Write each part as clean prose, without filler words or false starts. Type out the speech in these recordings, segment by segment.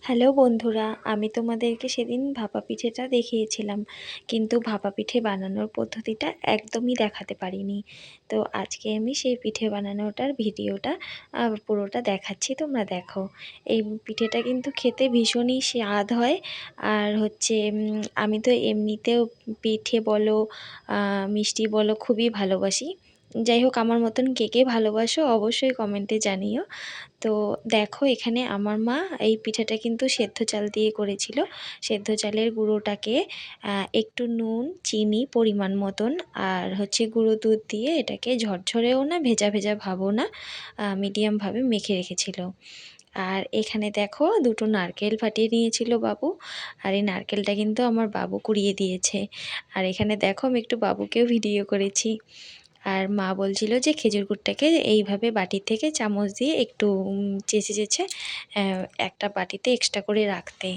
Hello বন্ধুরা, আমি তোমাদেরকে সেদিন ভাপা পিঠেটা দেখিয়েছিলাম, কিন্তু ভাপা পিঠে বানানোর পদ্ধতিটা একদমই দেখাতে পারিনি। তো আজকে আমি সেই পিঠে বানানোটার ভিডিওটা পুরোটা দেখাচ্ছি, তোমরা দেখো। এই পিঠেটা কিন্তু খেতে ভীষণই স্বাদ হয়। আর হচ্ছে আমি তো এমনিতেও পিঠে বলো মিষ্টি বলো খুবই ভালোবাসি। যাই হোক, আমার মতন কে কে ভালোবাসো অবশ্যই কমেন্টে জানিও। তো দেখো, এখানে আমার মা এই পিঠাটা কিন্তু সেদ্ধ চাল দিয়ে করেছিল। সেদ্ধ চালের গুঁড়োটাকে একটু নুন, চিনি পরিমাণ মতন আর হচ্ছে গুঁড়ো দুধ দিয়ে এটাকে ঝরঝরেও না ভেজা ভেজা ভাবও না, মিডিয়ামভাবে মেখে রেখেছিল। আর এখানে দেখো, দুটো নারকেল ফাটিয়ে নিয়েছিল বাবু। আর এই নারকেলটা কিন্তু আমার বাবু কুড়িয়ে দিয়েছে। আর এখানে দেখো, আমি একটু বাবুকেও ভিডিও করেছি। আর মা বলছিল যে খেজুর গুড়টাকে এইভাবে বাটি থেকে চামচ দিয়ে একটু চেঁচে চেঁচে একটা বাটিতে এক্সট্রা করে রাখতে।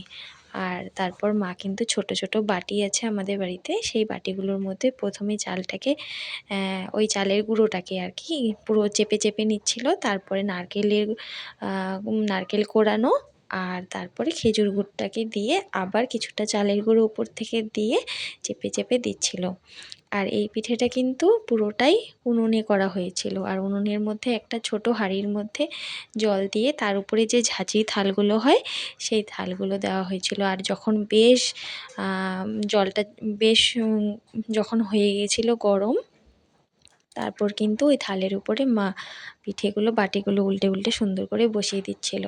আর তারপর মা কিন্তু ছোট ছোট বাটি আছে আমাদের বাড়িতে, সেই বাটিগুলোর মধ্যে প্রথমে চালটাকে ওই চালের গুঁড়োটাকে আর কি পুরো চেপে চেপে নিচ্ছিল। তারপরে নারকেল কোড়ানো আর তারপরে খেজুর গুড়টাকে দিয়ে আবার কিছুটা চালের গুঁড়ো উপর থেকে দিয়ে চেপে চেপে দিচ্ছিল। আর এই পিঠেটা কিন্তু পুরোটাই উনুনে করা হয়েছিল। আর উনুনের মধ্যে একটা ছোট হাঁড়ির মধ্যে জল দিয়ে তার উপরে যে ঝাঁঝরি থালগুলো হয় সেই থালগুলো দেওয়া হয়েছিল। আর যখন বেশ জলটা বেশ যখন হয়ে গিয়েছিল গরম, তারপর কিন্তু ওই থালের উপরে মা পিঠেগুলো বাটিগুলো উল্টে উল্টে সুন্দর করে বসিয়ে দিচ্ছিল।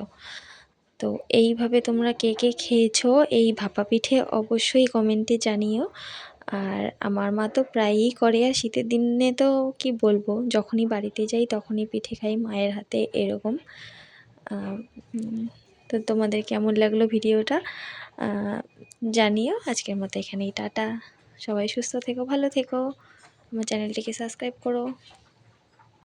তো এইভাবে তোমরা কে কে খেয়েছো এই ভাপা পিঠে অবশ্যই কমেন্টে জানিও। আর আমার মা তো প্রায়ই করে, আর শীতের দিনে তো কি বলবো, যখনই বাড়িতে যাই তখনই পিঠে খাই মায়ের হাতে এরকম। আহ, উম, তো তোমাদের কেমন লাগলো ভিডিওটা জানিও। আজকের মতো এখানেই টাটা। সবাই সুস্থ থেকো, ভালো থেকো, আমার চ্যানেলটিকে সাবস্ক্রাইব করো।